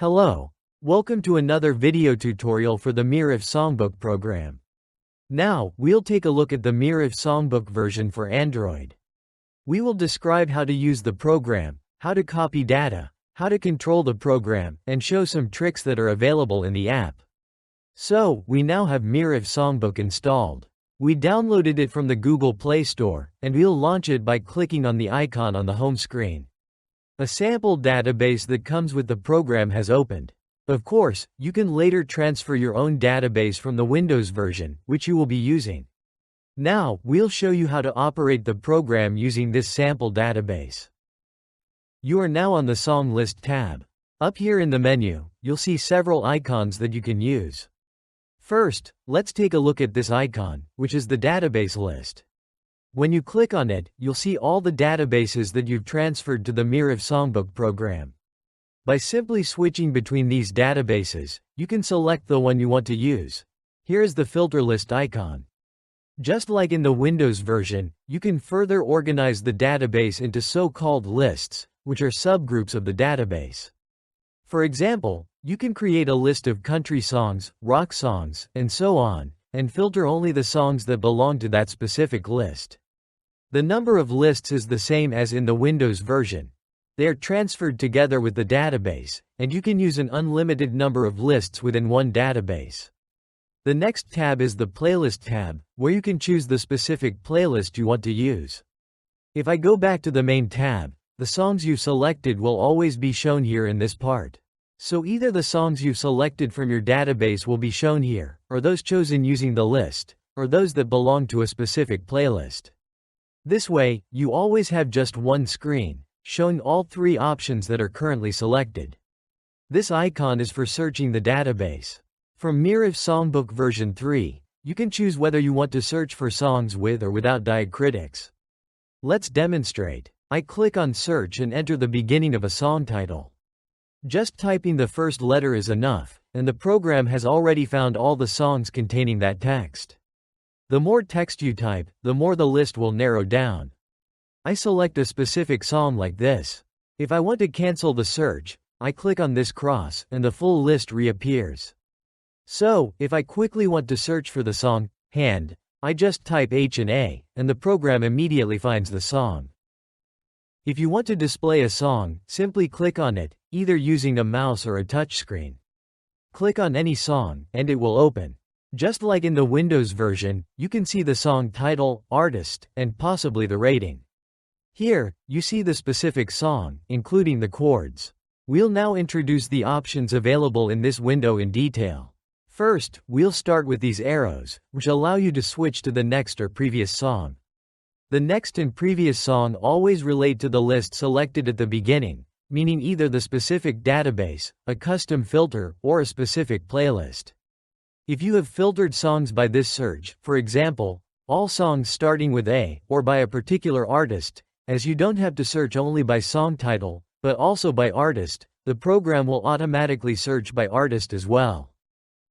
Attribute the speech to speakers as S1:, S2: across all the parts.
S1: Hello. Welcome to another video tutorial for the Miraf SongBook program. Now, we'll take a look at the Miraf SongBook version for Android. We will describe how to use the program, how to copy data, how to control the program, and show some tricks that are available in the app. So, we now have Miraf SongBook installed. We downloaded it from the Google Play Store, and we'll launch it by clicking on the icon on the home screen. A sample database that comes with the program has opened. Of course, you can later transfer your own database from the Windows version, which you will be using. Now, we'll show you how to operate the program using this sample database. You are now on the Song List tab. Up here in the menu, you'll see several icons that you can use. First, let's take a look at this icon, which is the database list. When you click on it, you'll see all the databases that you've transferred to the Miraf SongBook program. By simply switching between these databases, you can select the one you want to use. Here is the filter list icon. Just like in the Windows version, you can further organize the database into so-called lists, which are subgroups of the database. For example, you can create a list of country songs, rock songs, and so on, and filter only the songs that belong to that specific list. The number of lists is the same as in the Windows version. They are transferred together with the database, and you can use an unlimited number of lists within one database. The next tab is the Playlist tab, where you can choose the specific playlist you want to use. If I go back to the main tab, the songs you've selected will always be shown here in this part. So either the songs you've selected from your database will be shown here, or those chosen using the list, or those that belong to a specific playlist. This way, you always have just one screen, showing all three options that are currently selected. This icon is for searching the database. From Miraf SongBook version 3, you can choose whether you want to search for songs with or without diacritics. Let's demonstrate. I click on search and enter the beginning of a song title. Just typing the first letter is enough, and the program has already found all the songs containing that text. The more text you type, the more the list will narrow down. I select a specific song like this. If I want to cancel the search, I click on this cross and the full list reappears. So, if I quickly want to search for the song, Hand, I just type H and A, and the program immediately finds the song. If you want to display a song, simply click on it, either using a mouse or a touchscreen. Click on any song, and it will open. Just like in the Windows version, you can see the song title, artist, and possibly the rating. Here, you see the specific song, including the chords. We'll now introduce the options available in this window in detail. First, we'll start with these arrows, which allow you to switch to the next or previous song. The next and previous song always relate to the list selected at the beginning, meaning either the specific database, a custom filter, or a specific playlist. If you have filtered songs by this search, for example, all songs starting with A, or by a particular artist, as you don't have to search only by song title, but also by artist, the program will automatically search by artist as well.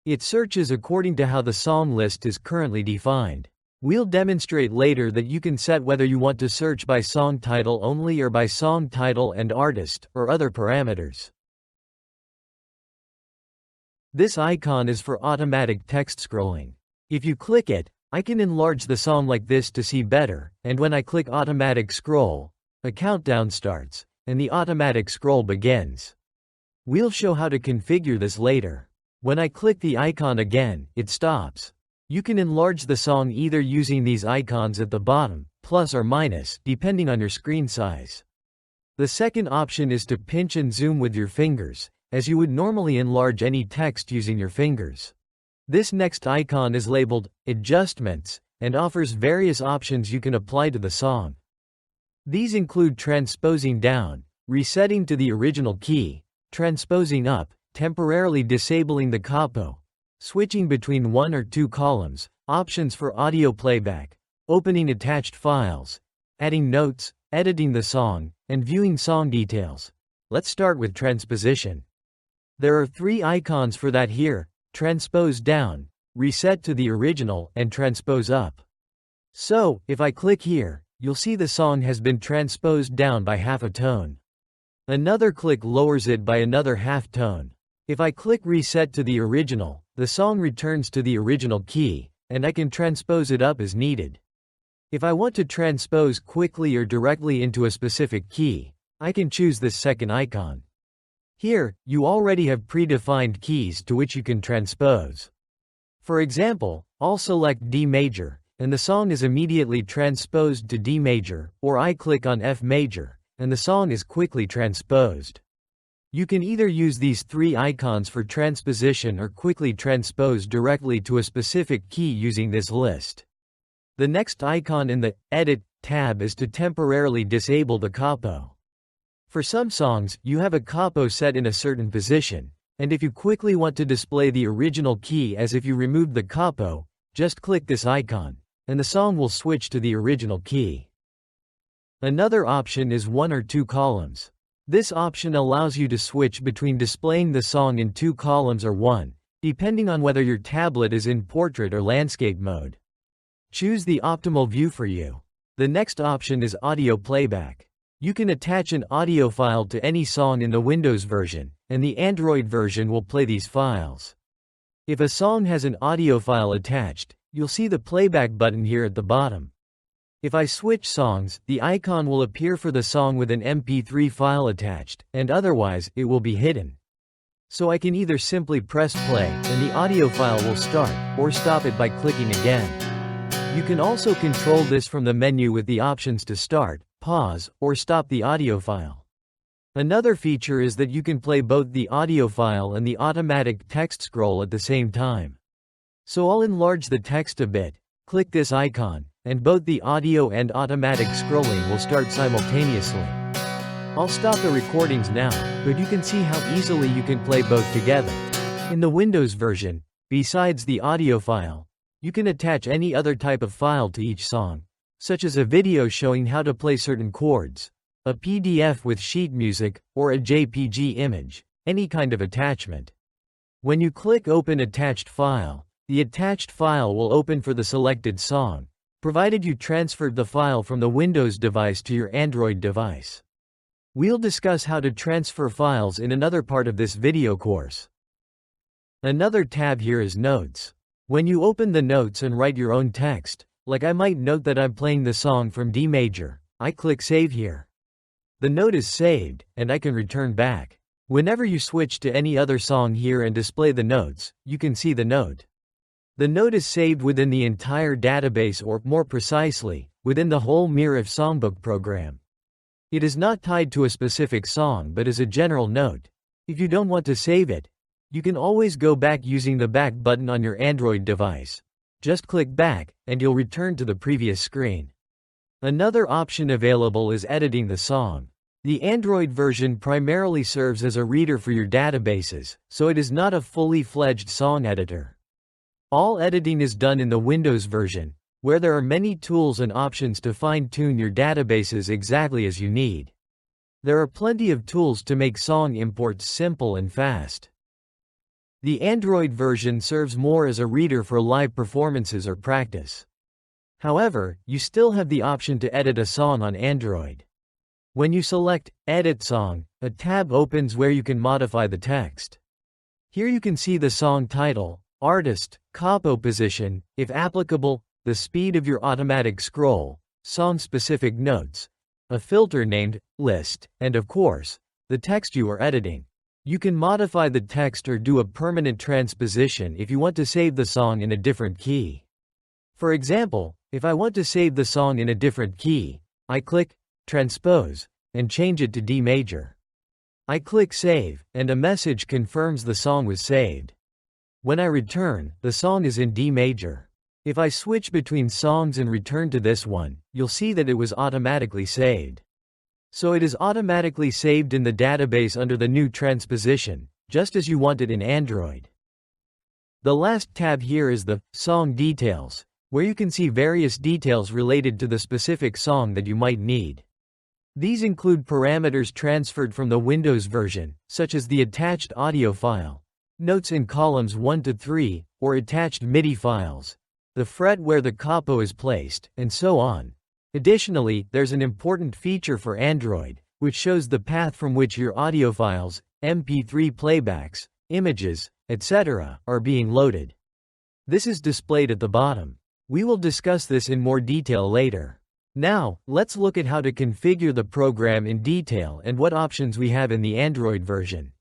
S1: It searches according to how the song list is currently defined. We'll demonstrate later that you can set whether you want to search by song title only or by song title and artist, or other parameters. This icon is for automatic text scrolling. If you click it, I can enlarge the song like this to see better, and when I click automatic scroll, a countdown starts, and the automatic scroll begins. We'll show how to configure this later. When I click the icon again, it stops. You can enlarge the song either using these icons at the bottom, plus or minus, depending on your screen size. The second option is to pinch and zoom with your fingers, as you would normally enlarge any text using your fingers. This next icon is labeled Adjustments and offers various options you can apply to the song. These include transposing down, resetting to the original key, transposing up, temporarily disabling the capo, switching between one or two columns, options for audio playback, opening attached files, adding notes, editing the song, and viewing song details. Let's start with transposition. There are three icons for that here: transpose down, reset to the original, and transpose up. So, if I click here, you'll see the song has been transposed down by half a tone. Another click lowers it by another half tone. If I click Reset to the original, the song returns to the original key, and I can transpose it up as needed. If I want to transpose quickly or directly into a specific key, I can choose this second icon. Here, you already have predefined keys to which you can transpose. For example, I'll select D major, and the song is immediately transposed to D major, or I click on F major, and the song is quickly transposed. You can either use these three icons for transposition or quickly transpose directly to a specific key using this list. The next icon in the Edit tab is to temporarily disable the capo. For some songs, you have a capo set in a certain position, and if you quickly want to display the original key as if you removed the capo, just click this icon, and the song will switch to the original key. Another option is 1 or 2 columns. This option allows you to switch between displaying the song in 2 columns or 1, depending on whether your tablet is in portrait or landscape mode. Choose the optimal view for you. The next option is audio playback. You can attach an audio file to any song in the Windows version, and the Android version will play these files. If a song has an audio file attached, you'll see the playback button here at the bottom. If I switch songs, the icon will appear for the song with an MP3 file attached, and otherwise, it will be hidden. So I can either simply press play, and the audio file will start, or stop it by clicking again. You can also control this from the menu with the options to start, pause, or stop the audio file. Another feature is that you can play both the audio file and the automatic text scroll at the same time. So I'll enlarge the text a bit, click this icon, and both the audio and automatic scrolling will start simultaneously. I'll stop the recordings now, but you can see how easily you can play both together. In the Windows version, besides the audio file, you can attach any other type of file to each song, such as a video showing how to play certain chords, a PDF with sheet music, or a JPG image, any kind of attachment. When you click Open Attached File, the attached file will open for the selected song, provided you transferred the file from the Windows device to your Android device. We'll discuss how to transfer files in another part of this video course. Another tab here is Notes. When you open the notes and write your own text, like I might note that I'm playing the song from D major, I click Save here. The note is saved, and I can return back. Whenever you switch to any other song here and display the notes, you can see the note. The note is saved within the entire database, or more precisely, within the whole Miraf SongBook program. It is not tied to a specific song but is a general note. If you don't want to save it, you can always go back using the back button on your Android device. Just click back, and you'll return to the previous screen. Another option available is editing the song. The Android version primarily serves as a reader for your databases, so it is not a fully fledged song editor. All editing is done in the Windows version, where there are many tools and options to fine-tune your databases exactly as you need. There are plenty of tools to make song imports simple and fast. The Android version serves more as a reader for live performances or practice. However, you still have the option to edit a song on Android. When you select Edit Song, a tab opens where you can modify the text. Here you can see the song title, artist, capo position, if applicable, the speed of your automatic scroll, song-specific notes, a filter named List, and of course, the text you are editing. You can modify the text or do a permanent transposition if you want to save the song in a different key. For example, if I want to save the song in a different key, I click Transpose and change it to D major. I click Save, and a message confirms the song was saved. When I return, the song is in D major. If I switch between songs and return to this one, you'll see that it was automatically saved. So it is automatically saved in the database under the new transposition, just as you want it in Android. The last tab here is the Song Details, where you can see various details related to the specific song that you might need. These include parameters transferred from the Windows version, such as the attached audio file, notes in columns 1 to 3, or attached MIDI files, the fret where the capo is placed, and so on. Additionally, there's an important feature for Android, which shows the path from which your audio files, MP3 playbacks, images, etc., are being loaded. This is displayed at the bottom. We will discuss this in more detail later. Now, let's look at how to configure the program in detail and what options we have in the Android version.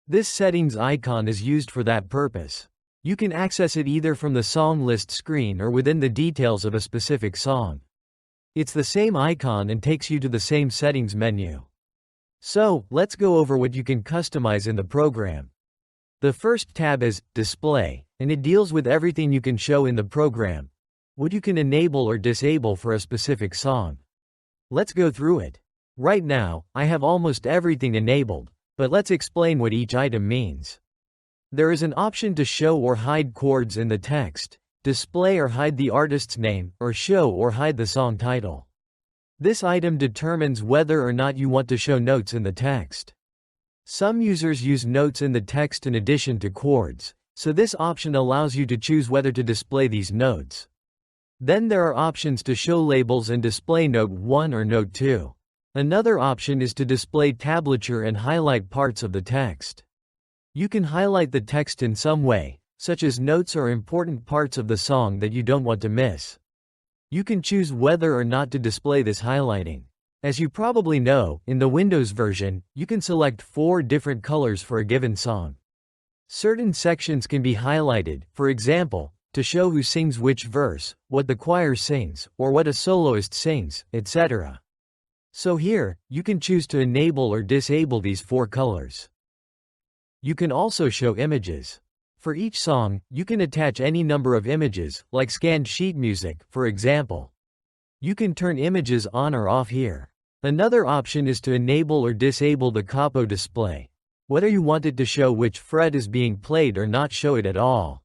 S1: This settings icon is used for that purpose. You can access it either from the song list screen or within the details of a specific song. It's the same icon and takes you to the same settings menu. So, let's go over what you can customize in the program. The first tab is Display, and it deals with everything you can show in the program, what you can enable or disable for a specific song. Let's go through it. Right now, I have almost everything enabled, but let's explain what each item means. There is an option to show or hide chords in the text, display or hide the artist's name, or show or hide the song title. This item determines whether or not you want to show notes in the text. Some users use notes in the text in addition to chords, so this option allows you to choose whether to display these notes. Then there are options to show labels and display Note 1 or Note 2. Another option is to display tablature and highlight parts of the text. You can highlight the text in some way, such as notes or important parts of the song that you don't want to miss. You can choose whether or not to display this highlighting. As you probably know, in the Windows version, you can select 4 different colors for a given song. Certain sections can be highlighted, for example, to show who sings which verse, what the choir sings, or what a soloist sings, etc. So here, you can choose to enable or disable these 4 colors. You can also show images. For each song, you can attach any number of images, like scanned sheet music, for example. You can turn images on or off here. Another option is to enable or disable the capo display, whether you want it to show which fret is being played or not show it at all.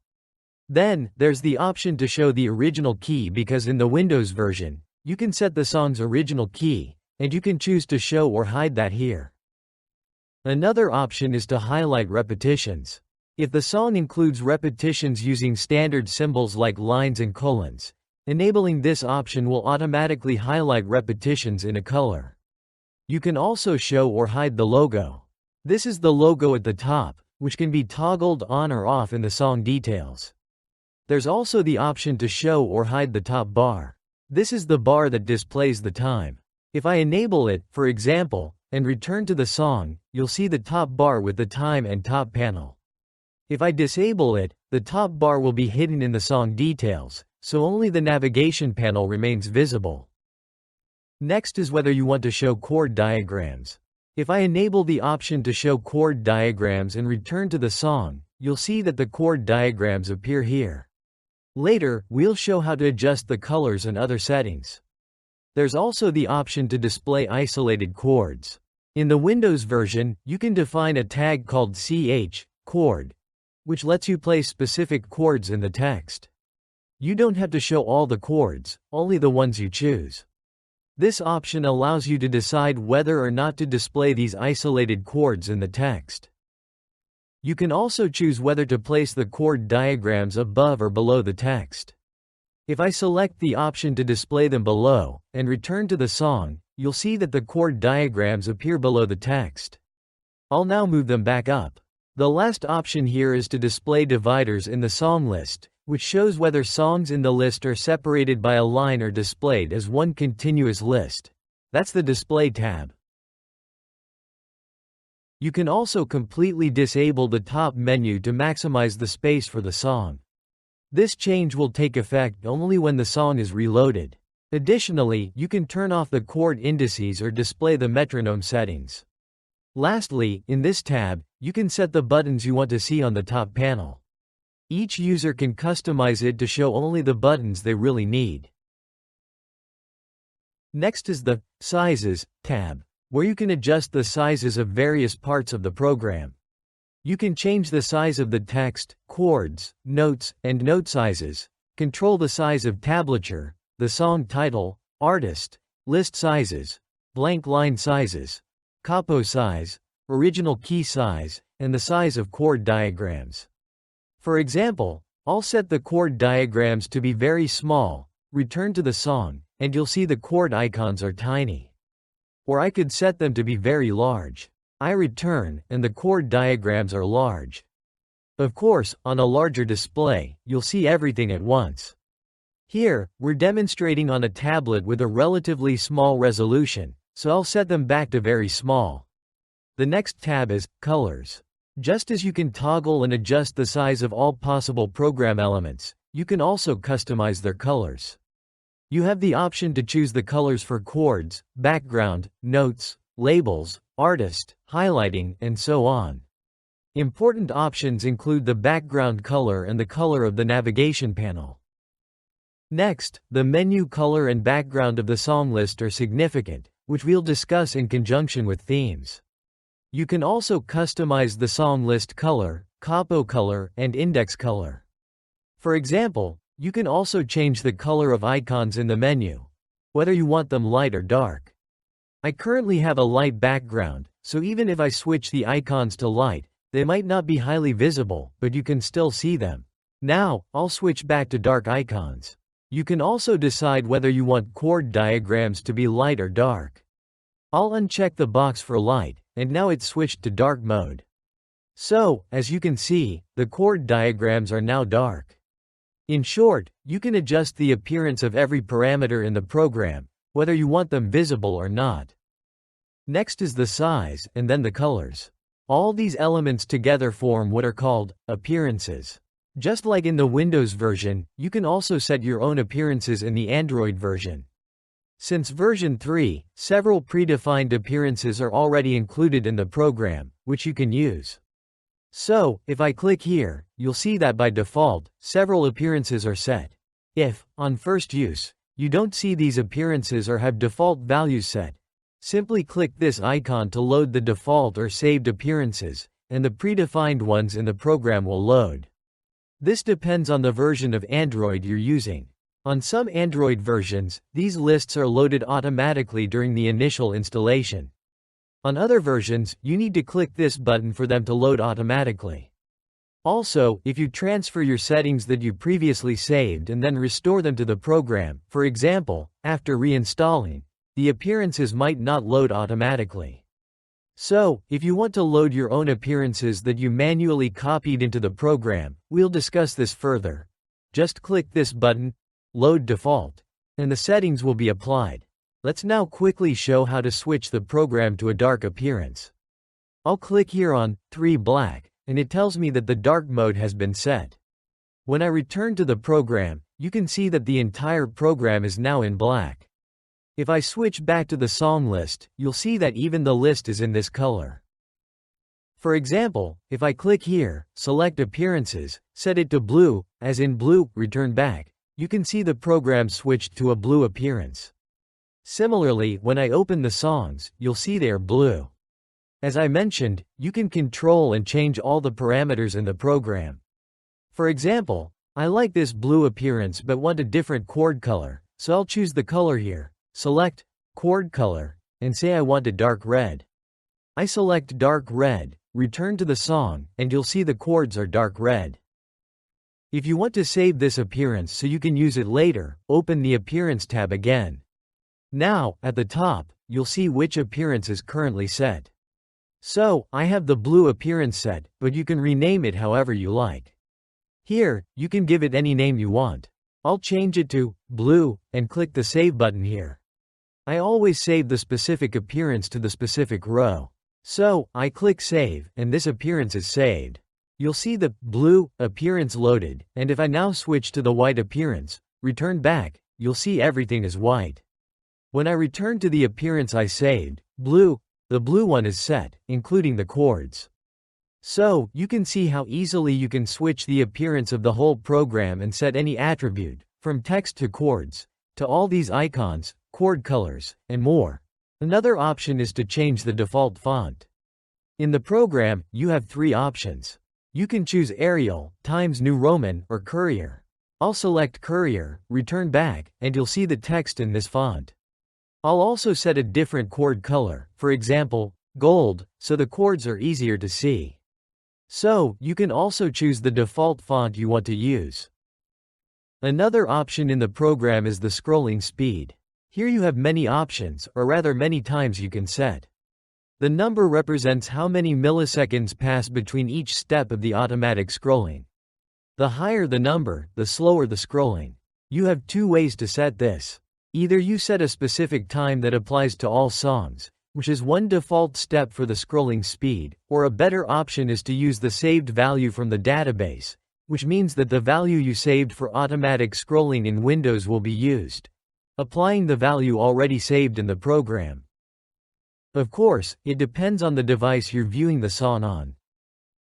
S1: Then, there's the option to show the original key because in the Windows version, you can set the song's original key, and you can choose to show or hide that here. Another option is to highlight repetitions. If the song includes repetitions using standard symbols like lines and colons, enabling this option will automatically highlight repetitions in a color. You can also show or hide the logo. This is the logo at the top, which can be toggled on or off in the song details. There's also the option to show or hide the top bar. This is the bar that displays the time. If I enable it, for example, and return to the song, you'll see the top bar with the time and top panel. If I disable it, the top bar will be hidden in the song details, so only the navigation panel remains visible. Next is whether you want to show chord diagrams. If I enable the option to show chord diagrams and return to the song, you'll see that the chord diagrams appear here. Later, we'll show how to adjust the colors and other settings. There's also the option to display isolated chords. In the Windows version, you can define a tag called chord, which lets you place specific chords in the text. You don't have to show all the chords, only the ones you choose. This option allows you to decide whether or not to display these isolated chords in the text. You can also choose whether to place the chord diagrams above or below the text. If I select the option to display them below, and return to the song, you'll see that the chord diagrams appear below the text. I'll now move them back up. The last option here is to display dividers in the song list, which shows whether songs in the list are separated by a line or displayed as one continuous list. That's the Display tab. You can also completely disable the top menu to maximize the space for the song. This change will take effect only when the song is reloaded. Additionally, you can turn off the chord indices or display the metronome settings. Lastly, in this tab, you can set the buttons you want to see on the top panel. Each user can customize it to show only the buttons they really need. Next is the Sizes tab, where you can adjust the sizes of various parts of the program. You can change the size of the text, chords, notes, and note sizes, control the size of tablature, the song title, artist, list sizes, blank line sizes, capo size, original key size, and the size of chord diagrams. For example, I'll set the chord diagrams to be very small, return to the song, and you'll see the chord icons are tiny. Or I could set them to be very large. I return, and the chord diagrams are large. Of course, on a larger display, you'll see everything at once. Here, we're demonstrating on a tablet with a relatively small resolution, so I'll set them back to very small. The next tab is Colors. Just as you can toggle and adjust the size of all possible program elements, you can also customize their colors. You have the option to choose the colors for chords, background, notes, labels, artist, highlighting, and so on. Important options include the background color and the color of the navigation panel. Next, the menu color and background of the song list are significant, which we'll discuss in conjunction with themes. You can also customize the song list color, capo color, and index color. For example, you can also change the color of icons in the menu, whether you want them light or dark. I currently have a light background, so even if I switch the icons to light, they might not be highly visible, but you can still see them. Now, I'll switch back to dark icons. You can also decide whether you want chord diagrams to be light or dark. I'll uncheck the box for light, and now it's switched to dark mode. So, as you can see, the chord diagrams are now dark. In short, you can adjust the appearance of every parameter in the program, whether you want them visible or not. Next is the size, and then the colors. All these elements together form what are called appearances. Just like in the Windows version, you can also set your own appearances in the Android version. Since version 3, several predefined appearances are already included in the program, which you can use. So, if I click here, you'll see that by default, several appearances are set. If, on first use, you don't see these appearances or have default values set, simply click this icon to load the default or saved appearances, and the predefined ones in the program will load. This depends on the version of Android you're using. On some Android versions, these lists are loaded automatically during the initial installation. On other versions, you need to click this button for them to load automatically. Also, if you transfer your settings that you previously saved and then restore them to the program, for example, after reinstalling, the appearances might not load automatically. So, if you want to load your own appearances that you manually copied into the program, we'll discuss this further. Just click this button, Load Default, and the settings will be applied. Let's now quickly show how to switch the program to a dark appearance. I'll click here on 3 black, and it tells me that the dark mode has been set. When I return to the program, you can see that the entire program is now in black. If I switch back to the song list, you'll see that even the list is in this color. For example, if I click here, select Appearances, set it to blue, as in blue, return back, you can see the program switched to a blue appearance. Similarly, when I open the songs, you'll see they are blue. As I mentioned, you can control and change all the parameters in the program. For example, I like this blue appearance but want a different chord color, so I'll choose the color here. Select Chord Color, and say I want a dark red. I select dark red, return to the song, and you'll see the chords are dark red. If you want to save this appearance so you can use it later, open the Appearance tab again. Now, at the top, you'll see which appearance is currently set. So, I have the blue appearance set, but you can rename it however you like. Here, you can give it any name you want. I'll change it to blue, and click the Save button here. I always save the specific appearance to the specific row. So, I click Save, and this appearance is saved. You'll see the blue appearance loaded, and if I now switch to the white appearance, return back, you'll see everything is white. When I return to the appearance I saved, blue, the blue one is set, including the chords. So, you can see how easily you can switch the appearance of the whole program and set any attribute, from text to chords, to all these icons, chord colors, and more. Another option is to change the default font. In the program, you have 3 options. You can choose Arial, Times New Roman, or Courier. I'll select Courier, return back, and you'll see the text in this font. I'll also set a different chord color, for example, gold, so the chords are easier to see. So, you can also choose the default font you want to use. Another option in the program is the scrolling speed. Here you have many options, or rather many times you can set. The number represents how many milliseconds pass between each step of the automatic scrolling. The higher the number, the slower the scrolling. You have two ways to set this. Either you set a specific time that applies to all songs, which is one default step for the scrolling speed, or a better option is to use the saved value from the database, which means that the value you saved for automatic scrolling in Windows will be used, applying the value already saved in the program. Of course, it depends on the device you're viewing the song on.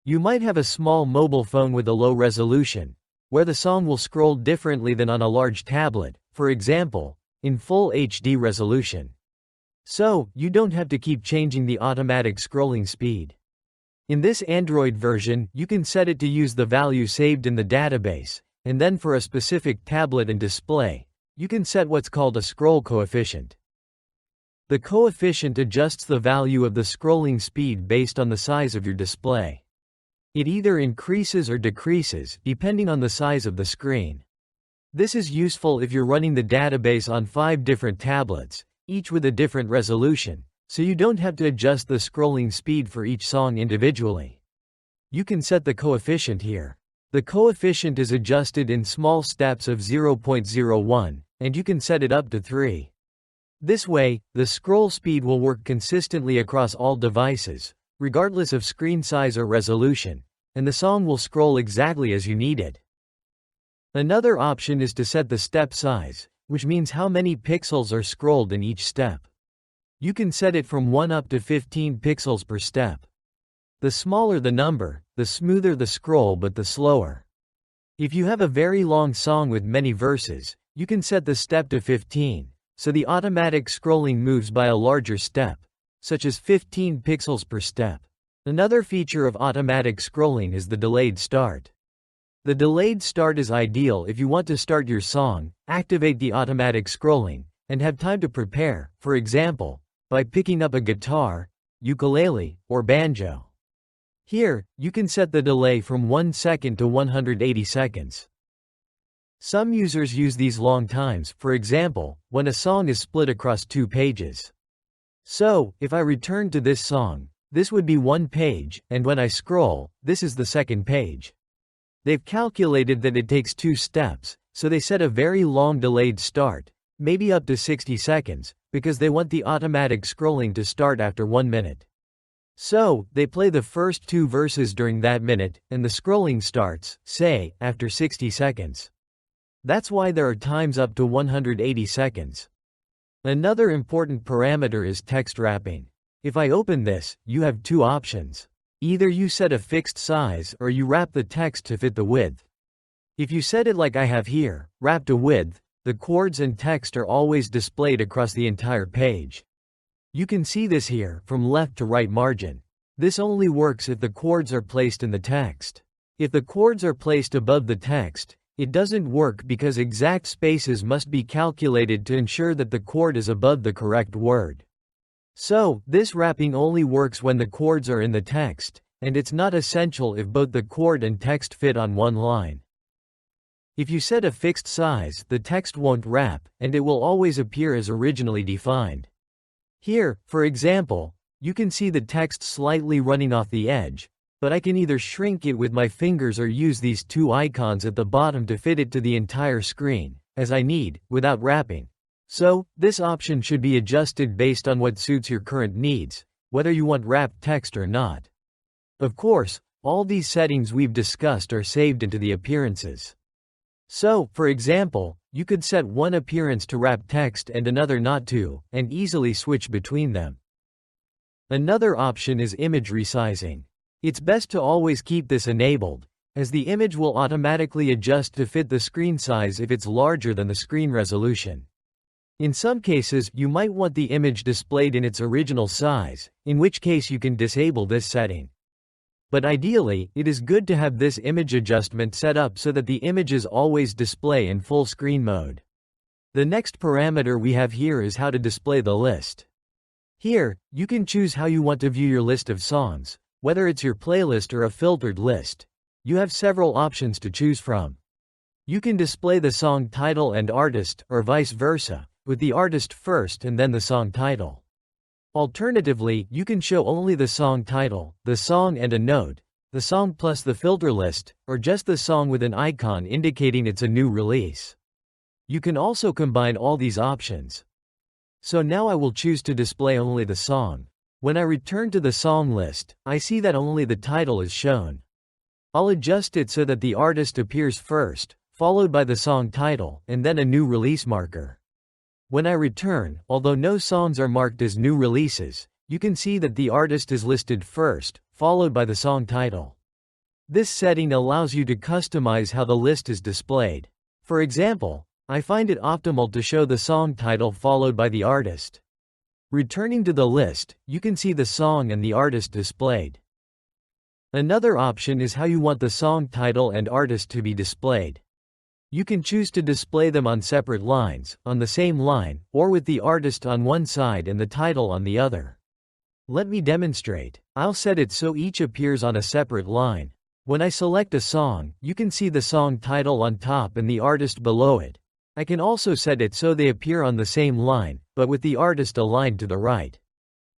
S1: You might have a small mobile phone with a low resolution, where the song will scroll differently than on a large tablet, for example, in full HD resolution. So, you don't have to keep changing the automatic scrolling speed. In this Android version, you can set it to use the value saved in the database, and then for a specific tablet and display, you can set what's called a scroll coefficient. The coefficient adjusts the value of the scrolling speed based on the size of your display. It either increases or decreases, depending on the size of the screen. This is useful if you're running the database on 5 different tablets, each with a different resolution, so you don't have to adjust the scrolling speed for each song individually. You can set the coefficient here. The coefficient is adjusted in small steps of 0.01, and you can set it up to 3. This way, the scroll speed will work consistently across all devices, regardless of screen size or resolution, and the song will scroll exactly as you need it. Another option is to set the step size, which means how many pixels are scrolled in each step. You can set it from 1 up to 15 pixels per step. The smaller the number, the smoother the scroll but the slower. If you have a very long song with many verses, you can set the step to 15, so the automatic scrolling moves by a larger step, such as 15 pixels per step. Another feature of automatic scrolling is the delayed start. The delayed start is ideal if you want to start your song, activate the automatic scrolling, and have time to prepare, for example, by picking up a guitar, ukulele, or banjo. Here, you can set the delay from 1 second to 180 seconds. Some users use these long times, for example, when a song is split across 2 pages. So, if I return to this song, this would be 1 page, and when I scroll, this is the second page. They've calculated that it takes 2 steps, so they set a very long delayed start, maybe up to 60 seconds, because they want the automatic scrolling to start after 1 minute. So, they play the first 2 verses during that minute, and the scrolling starts, say, after 60 seconds. That's why there are times up to 180 seconds. Another important parameter is text wrapping. If I open this, you have 2 options. Either you set a fixed size or you wrap the text to fit the width. If you set it like I have here, wrap to width, the chords and text are always displayed across the entire page. You can see this here, from left to right margin. This only works if the chords are placed in the text. If the chords are placed above the text, it doesn't work because exact spaces must be calculated to ensure that the chord is above the correct word. So, this wrapping only works when the chords are in the text, and it's not essential if both the chord and text fit on one line. If you set a fixed size, the text won't wrap, and it will always appear as originally defined. Here, for example, you can see the text slightly running off the edge, but I can either shrink it with my fingers or use these 2 icons at the bottom to fit it to the entire screen, as I need, without wrapping. So, this option should be adjusted based on what suits your current needs, whether you want wrapped text or not. Of course, all these settings we've discussed are saved into the appearances. So, for example, you could set one appearance to wrap text and another not to, and easily switch between them. Another option is image resizing. It's best to always keep this enabled, as the image will automatically adjust to fit the screen size if it's larger than the screen resolution. In some cases, you might want the image displayed in its original size, in which case you can disable this setting. But ideally, it is good to have this image adjustment set up so that the images always display in full screen mode. The next parameter we have here is how to display the list. Here, you can choose how you want to view your list of songs, whether it's your playlist or a filtered list. You have several options to choose from. You can display the song title and artist, or vice versa, with the artist first and then the song title. Alternatively, you can show only the song title, the song and a note, the song plus the filter list, or just the song with an icon indicating it's a new release. You can also combine all these options. So now I will choose to display only the song. When I return to the song list, I see that only the title is shown. I'll adjust it so that the artist appears first, followed by the song title, and then a new release marker. When I return, although no songs are marked as new releases, you can see that the artist is listed first, followed by the song title. This setting allows you to customize how the list is displayed. For example, I find it optimal to show the song title followed by the artist. Returning to the list, you can see the song and the artist displayed. Another option is how you want the song title and artist to be displayed. You can choose to display them on separate lines, on the same line, or with the artist on one side and the title on the other. Let me demonstrate. I'll set it so each appears on a separate line. When I select a song, you can see the song title on top and the artist below it. I can also set it so they appear on the same line, but with the artist aligned to the right.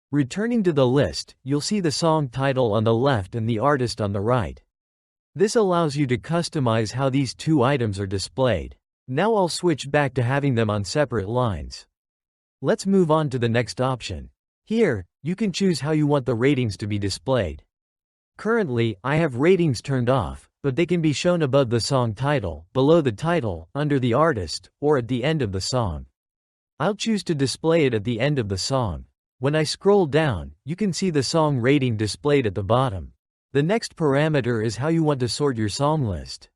S1: Returning to the list, you'll see the song title on the left and the artist on the right. This allows you to customize how these two items are displayed. Now I'll switch back to having them on separate lines. Let's move on to the next option. Here, you can choose how you want the ratings to be displayed. Currently, I have ratings turned off, but they can be shown above the song title, below the title, under the artist, or at the end of the song. I'll choose to display it at the end of the song. When I scroll down, you can see the song rating displayed at the bottom. The next parameter is how you want to sort your song list.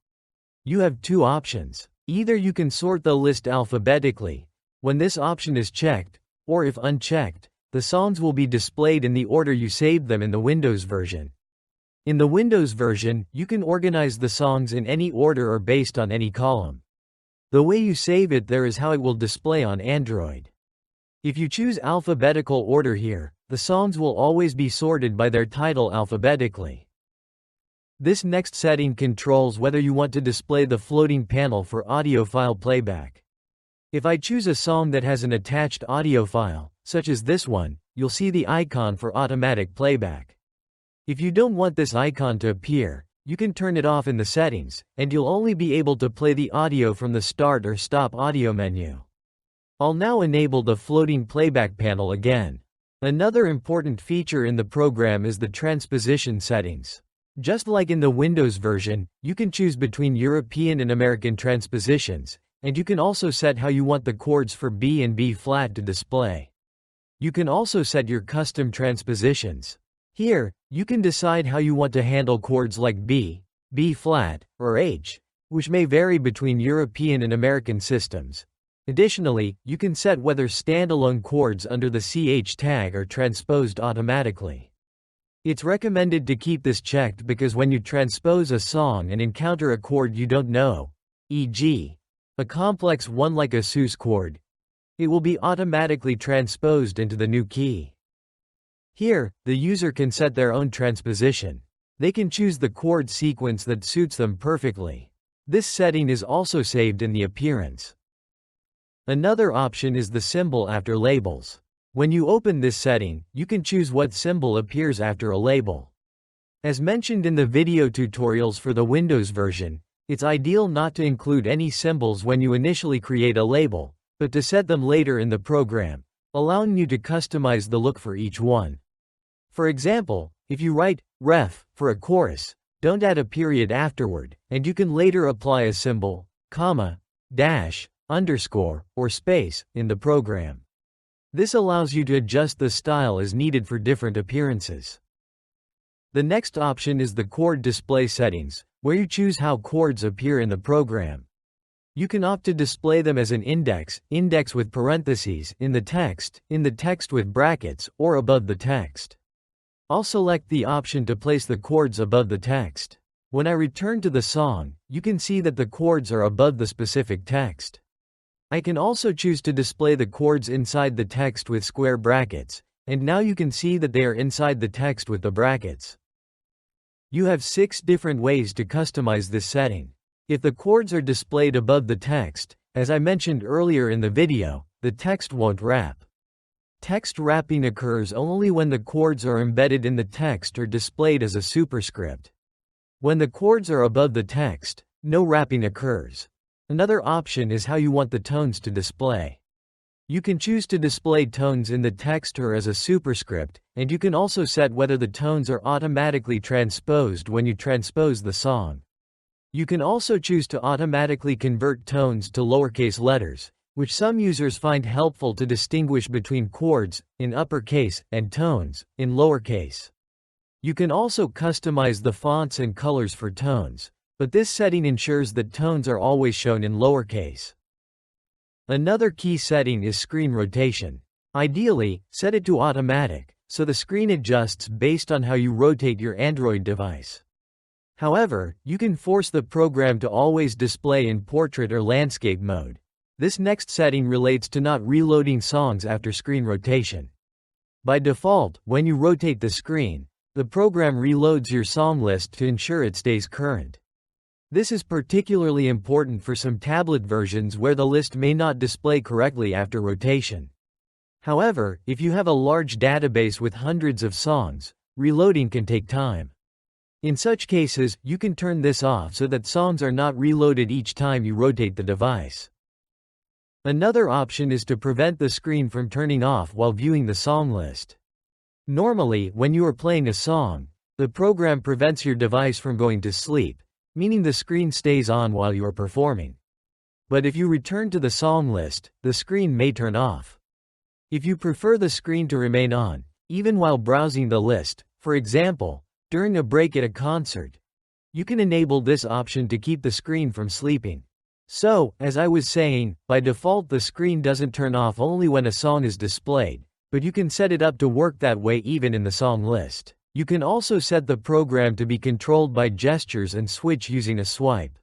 S1: You have two options. Either you can sort the list alphabetically. When this option is checked, or if unchecked, the songs will be displayed in the order you saved them in the Windows version. In the Windows version, you can organize the songs in any order or based on any column. The way you save it there is how it will display on Android. If you choose alphabetical order here, the songs will always be sorted by their title alphabetically. This next setting controls whether you want to display the floating panel for audio file playback. If I choose a song that has an attached audio file, such as this one, you'll see the icon for automatic playback. If you don't want this icon to appear, you can turn it off in the settings, and you'll only be able to play the audio from the Start or Stop audio menu. I'll now enable the floating playback panel again. Another important feature in the program is the transposition settings. Just like in the Windows version, you can choose between European and American transpositions, and you can also set how you want the chords for B and B flat to display. You can also set your custom transpositions. Here, you can decide how you want to handle chords like B, B flat, or H, which may vary between European and American systems. Additionally, you can set whether standalone chords under the CH tag are transposed automatically. It's recommended to keep this checked because when you transpose a song and encounter a chord you don't know, e.g., a complex one like a sus chord, it will be automatically transposed into the new key. Here, the user can set their own transposition. They can choose the chord sequence that suits them perfectly. This setting is also saved in the appearance. Another option is the symbol after labels. When you open this setting, you can choose what symbol appears after a label. As mentioned in the video tutorials for the Windows version, it's ideal not to include any symbols when you initially create a label, but to set them later in the program, allowing you to customize the look for each one. For example, if you write ref for a chorus, don't add a period afterward, and you can later apply a symbol, comma, dash, underscore, or space in the program. This allows you to adjust the style as needed for different appearances. The next option is the chord display settings, where you choose how chords appear in the program. You can opt to display them as an index with parentheses, in the text with brackets, or above the text. I'll select the option to place the chords above the text. When I return to the song, you can see that the chords are above the specific text. I can also choose to display the chords inside the text with square brackets, and now you can see that they are inside the text with the brackets. You have 6 different ways to customize this setting. If the chords are displayed above the text, as I mentioned earlier in the video, the text won't wrap. Text wrapping occurs only when the chords are embedded in the text or displayed as a superscript. When the chords are above the text, no wrapping occurs. Another option is how you want the tones to display. You can choose to display tones in the text or as a superscript, and you can also set whether the tones are automatically transposed when you transpose the song. You can also choose to automatically convert tones to lowercase letters, which some users find helpful to distinguish between chords in uppercase and tones in lowercase. You can also customize the fonts and colors for tones, but this setting ensures that tones are always shown in lowercase. Another key setting is screen rotation. Ideally, set it to automatic, so the screen adjusts based on how you rotate your Android device. However, you can force the program to always display in portrait or landscape mode. This next setting relates to not reloading songs after screen rotation. By default, when you rotate the screen, the program reloads your song list to ensure it stays current. This is particularly important for some tablet versions where the list may not display correctly after rotation. However, if you have a large database with hundreds of songs, reloading can take time. In such cases, you can turn this off so that songs are not reloaded each time you rotate the device. Another option is to prevent the screen from turning off while viewing the song list. Normally, when you are playing a song, the program prevents your device from going to sleep, meaning the screen stays on while you are performing. But if you return to the song list, the screen may turn off. If you prefer the screen to remain on, even while browsing the list, for example, during a break at a concert, you can enable this option to keep the screen from sleeping. So, as I was saying, by default the screen doesn't turn off only when a song is displayed, but you can set it up to work that way even in the song list. You can also set the program to be controlled by gestures and switch using a swipe.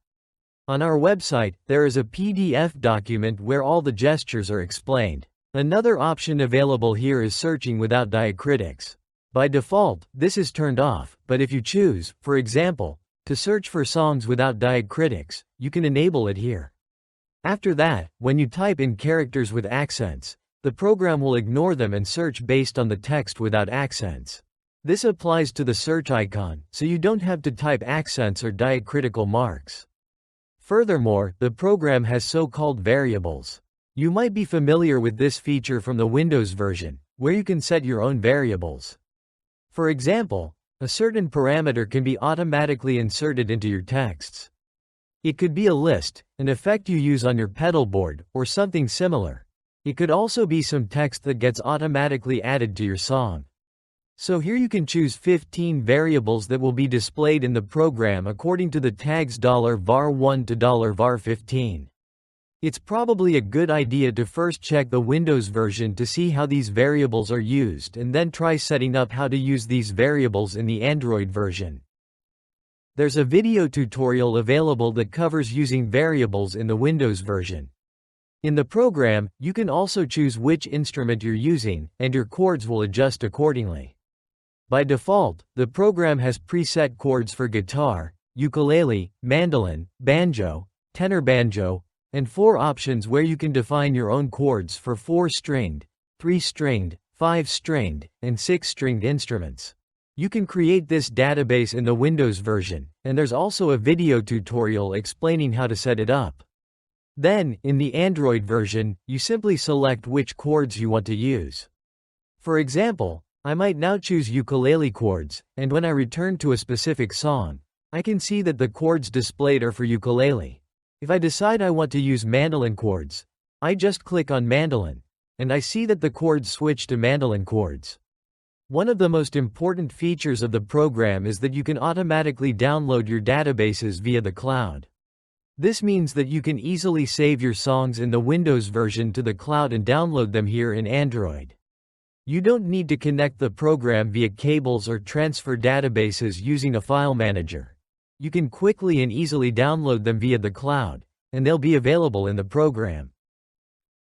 S1: On our website, there is a PDF document where all the gestures are explained. Another option available here is searching without diacritics. By default, this is turned off, but if you choose, for example, to search for songs without diacritics, you can enable it here. After that, when you type in characters with accents, the program will ignore them and search based on the text without accents. This applies to the search icon, so you don't have to type accents or diacritical marks. Furthermore, the program has so-called variables. You might be familiar with this feature from the Windows version, where you can set your own variables. For example, a certain parameter can be automatically inserted into your texts. It could be a list, an effect you use on your pedal board, or something similar. It could also be some text that gets automatically added to your song. So here you can choose 15 variables that will be displayed in the program according to the tags $var1 to $var15. It's probably a good idea to first check the Windows version to see how these variables are used and then try setting up how to use these variables in the Android version. There's a video tutorial available that covers using variables in the Windows version. In the program, you can also choose which instrument you're using, and your chords will adjust accordingly. By default, the program has preset chords for guitar, ukulele, mandolin, banjo, tenor banjo, and 4 options where you can define your own chords for 4-stringed, 3-stringed, 5-stringed, and 6-stringed instruments. You can create this database in the Windows version, and there's also a video tutorial explaining how to set it up. Then, in the Android version, you simply select which chords you want to use. For example, I might now choose ukulele chords, and when I return to a specific song, I can see that the chords displayed are for ukulele. If I decide I want to use mandolin chords, I just click on mandolin, and I see that the chords switch to mandolin chords. One of the most important features of the program is that you can automatically download your databases via the cloud. This means that you can easily save your songs in the Windows version to the cloud and download them here in Android. You don't need to connect the program via cables or transfer databases using a file manager. You can quickly and easily download them via the cloud, and they'll be available in the program.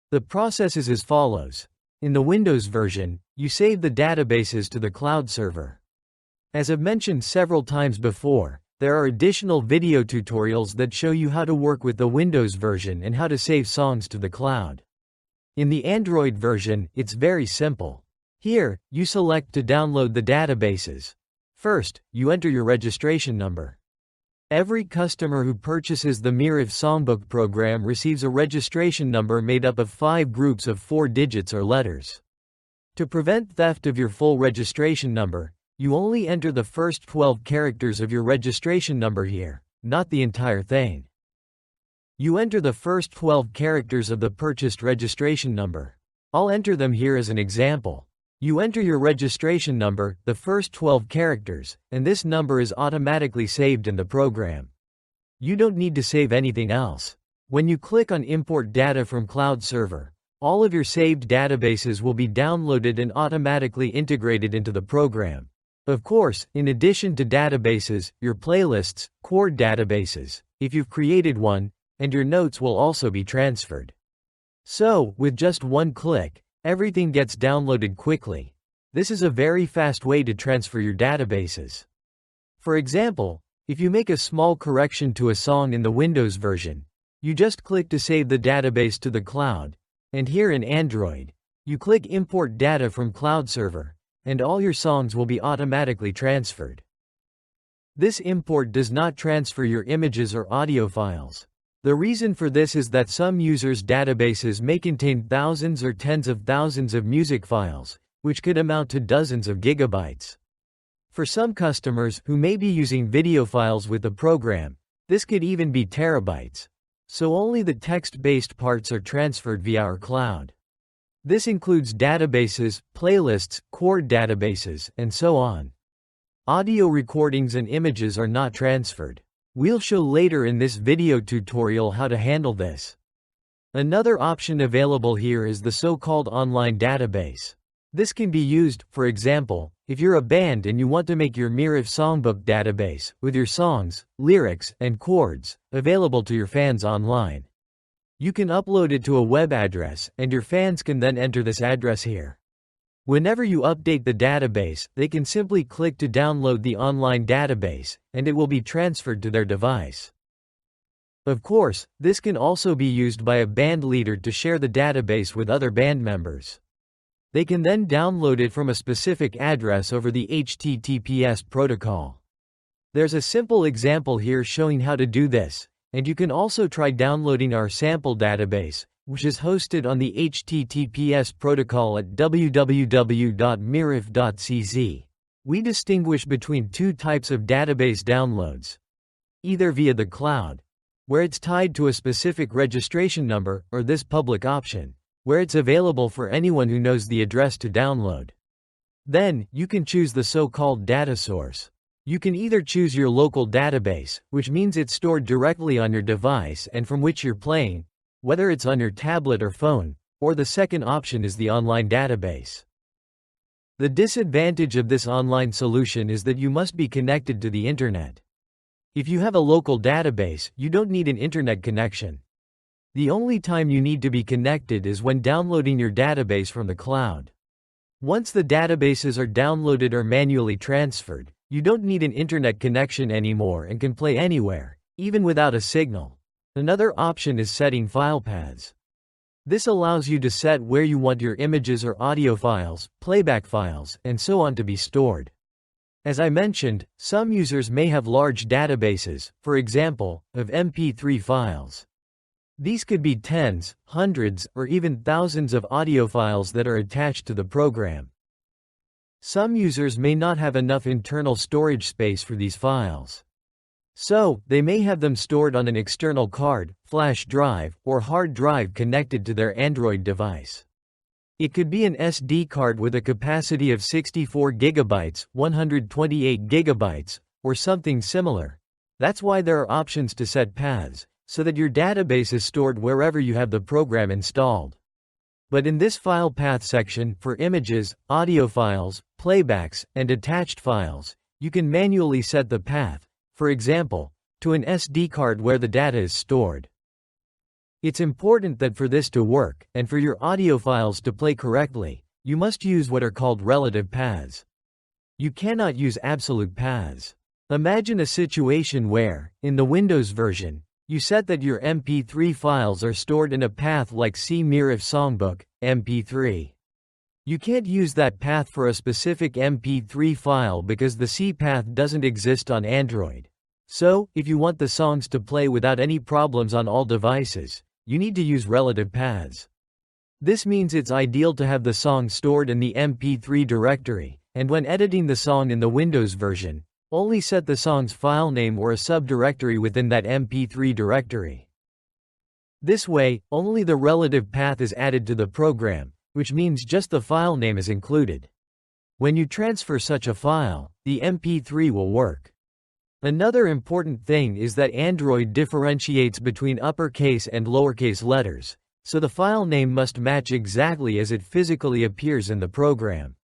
S1: The process is as follows. In the Windows version, you save the databases to the cloud server. As I've mentioned several times before, there are additional video tutorials that show you how to work with the Windows version and how to save songs to the cloud. In the Android version, it's very simple. Here, you select to download the databases. First, you enter your registration number. Every customer who purchases the Miraf SongBook program receives a registration number made up of 5 groups of 4 digits or letters. To prevent theft of your full registration number, you only enter the first 12 characters of your registration number here, not the entire thing. You enter the first 12 characters of the purchased registration number. I'll enter them here as an example. You enter your registration number, the first 12 characters, and this number is automatically saved in the program. You don't need to save anything else. When you click on Import Data from Cloud Server, all of your saved databases will be downloaded and automatically integrated into the program. Of course, in addition to databases, your playlists, chord databases, if you've created one, and your notes will also be transferred. So, with just one click, everything gets downloaded quickly. This is a very fast way to transfer your databases. For example, if you make a small correction to a song in the Windows version, you just click to save the database to the cloud, and here in Android, you click Import Data from Cloud Server, and all your songs will be automatically transferred. This import does not transfer your images or audio files. The reason for this is that some users' databases may contain thousands or tens of thousands of music files, which could amount to dozens of gigabytes. For some customers who may be using video files with the program, this could even be terabytes. So only the text-based parts are transferred via our cloud. This includes databases, playlists, chord databases, and so on. Audio recordings and images are not transferred. We'll show later in this video tutorial how to handle this. Another option available here is the so-called online database. This can be used, for example, if you're a band and you want to make your Miraf SongBook database with your songs, lyrics, and chords available to your fans online. You can upload it to a web address, and your fans can then enter this address here. Whenever you update the database, they can simply click to download the online database, and it will be transferred to their device. Of course, this can also be used by a band leader to share the database with other band members. They can then download it from a specific address over the HTTPS protocol. There's a simple example here showing how to do this, and you can also try downloading our sample database, which is hosted on the HTTPS protocol at www.miraf.cz. We distinguish between 2 types of database downloads. Either via the cloud, where it's tied to a specific registration number, or this public option, where it's available for anyone who knows the address to download. Then, you can choose the so-called data source. You can either choose your local database, which means it's stored directly on your device and from which you're playing, whether it's on your tablet or phone, or the second option is the online database. The disadvantage of this online solution is that you must be connected to the internet. If you have a local database, you don't need an internet connection. The only time you need to be connected is when downloading your database from the cloud. Once the databases are downloaded or manually transferred, you don't need an internet connection anymore and can play anywhere, even without a signal. Another option is setting file paths. This allows you to set where you want your images or audio files, playback files, and so on to be stored. As I mentioned, some users may have large databases, for example, of MP3 files. These could be tens, hundreds, or even thousands of audio files that are attached to the program. Some users may not have enough internal storage space for these files. So, they may have them stored on an external card, flash drive, or hard drive connected to their Android device. It could be an SD card with a capacity of 64 GB, 128 GB, or something similar. That's why there are options to set paths, so that your database is stored wherever you have the program installed. But in this file path section, for images, audio files, playbacks, and attached files, you can manually set the path, for example, to an SD card where the data is stored. It's important that for this to work, and for your audio files to play correctly, you must use what are called relative paths. You cannot use absolute paths. Imagine a situation where, in the Windows version, you set that your MP3 files are stored in a path like C Miraf SongBook, MP3. You can't use that path for a specific MP3 file because the C path doesn't exist on Android. So, if you want the songs to play without any problems on all devices, you need to use relative paths. This means it's ideal to have the song stored in the MP3 directory, and when editing the song in the Windows version, only set the song's file name or a subdirectory within that MP3 directory. This way, only the relative path is added to the program, which means just the file name is included. When you transfer such a file, the MP3 will work. Another important thing is that Android differentiates between uppercase and lowercase letters, so the file name must match exactly as it physically appears in the program.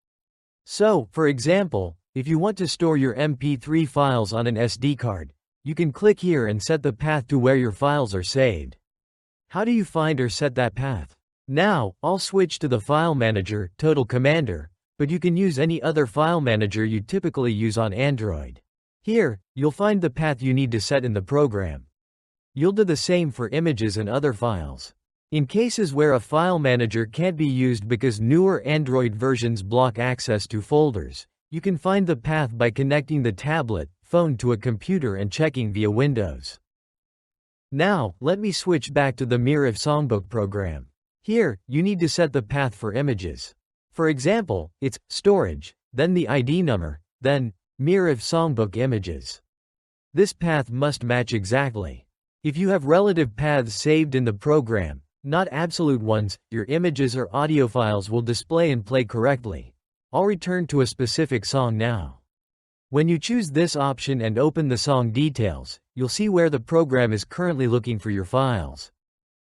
S1: So, for example, if you want to store your MP3 files on an SD card, you can click here and set the path to where your files are saved. How do you find or set that path? Now, I'll switch to the File Manager, Total Commander, but you can use any other file manager you typically use on Android. Here, you'll find the path you need to set in the program. You'll do the same for images and other files. In cases where a file manager can't be used because newer Android versions block access to folders, you can find the path by connecting the tablet, phone to a computer and checking via Windows. Now, let me switch back to the Miraf SongBook program. Here, you need to set the path for images. For example, it's storage, then the ID number, then Miraf SongBook images. This path must match exactly. If you have relative paths saved in the program, not absolute ones, your images or audio files will display and play correctly. I'll return to a specific song now. When you choose this option and open the song details, you'll see where the program is currently looking for your files.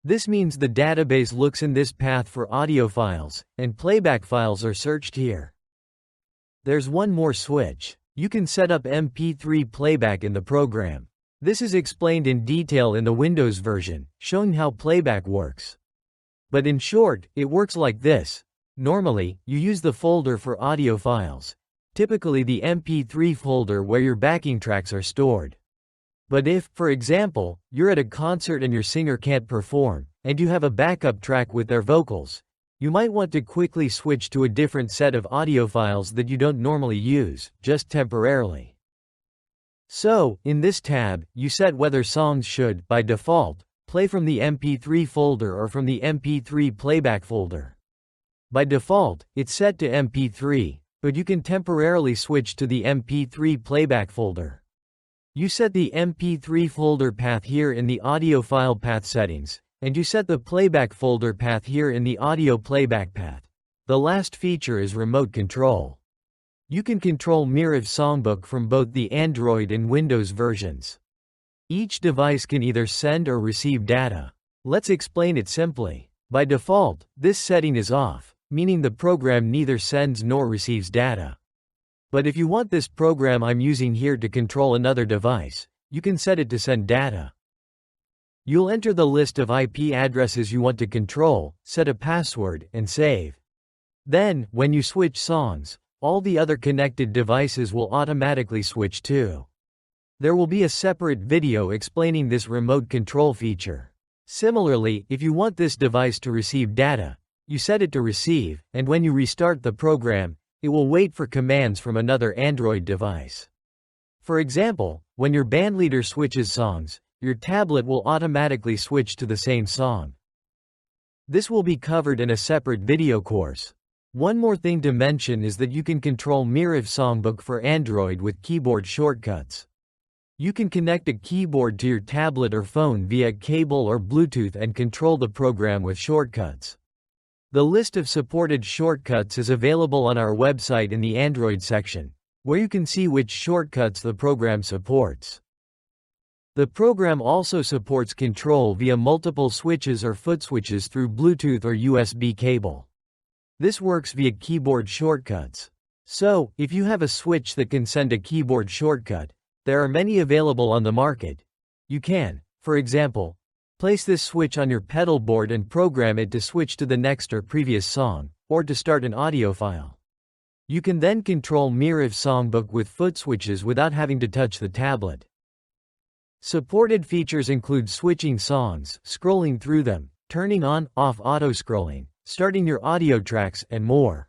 S1: This means the database looks in this path for audio files, and playback files are searched here. There's one more switch. You can set up MP3 playback in the program. This is explained in detail in the Windows version, showing how playback works. But in short, it works like this. Normally, you use the folder for audio files, typically the MP3 folder where your backing tracks are stored. But if, for example, you're at a concert and your singer can't perform, and you have a backup track with their vocals, you might want to quickly switch to a different set of audio files that you don't normally use, just temporarily. So, in this tab, you set whether songs should, by default, play from the MP3 folder or from the MP3 playback folder. By default, it's set to MP3, but you can temporarily switch to the MP3 playback folder. You set the MP3 folder path here in the audio file path settings, and you set the playback folder path here in the audio playback path. The last feature is remote control. You can control Miraf SongBook from both the Android and Windows versions. Each device can either send or receive data. Let's explain it simply. By default, this setting is off, meaning the program neither sends nor receives data. But if you want this program I'm using here to control another device, you can set it to send data. You'll enter the list of IP addresses you want to control, set a password, and save. Then, when you switch songs, all the other connected devices will automatically switch too. There will be a separate video explaining this remote control feature. Similarly, if you want this device to receive data, you set it to receive, and when you restart the program, it will wait for commands from another Android device. For example, when your bandleader switches songs, your tablet will automatically switch to the same song. This will be covered in a separate video course. One more thing to mention is that you can control Miraf SongBook for Android with keyboard shortcuts. You can connect a keyboard to your tablet or phone via cable or Bluetooth and control the program with shortcuts. The list of supported shortcuts is available on our website in the Android section, where you can see which shortcuts the program supports. The program also supports control via multiple switches or foot switches through Bluetooth or USB cable. This works via keyboard shortcuts. So, if you have a switch that can send a keyboard shortcut, there are many available on the market. You can, for example, place this switch on your pedal board and program it to switch to the next or previous song, or to start an audio file. You can then control Miraf SongBook with foot switches without having to touch the tablet. Supported features include switching songs, scrolling through them, turning on/off auto-scrolling, starting your audio tracks, and more.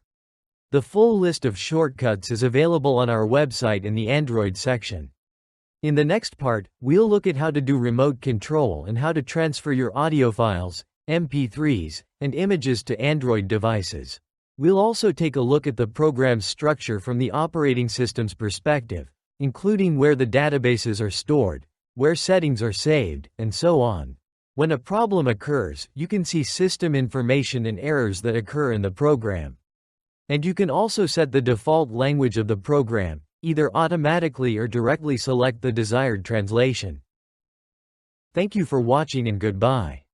S1: The full list of shortcuts is available on our website in the Android section. In the next part, we'll look at how to do remote control and how to transfer your audio files, MP3s, and images to Android devices. We'll also take a look at the program's structure from the operating system's perspective, including where the databases are stored, where settings are saved, and so on. When a problem occurs, you can see system information and errors that occur in the program. And you can also set the default language of the program, either automatically or directly select the desired translation. Thank you for watching and goodbye.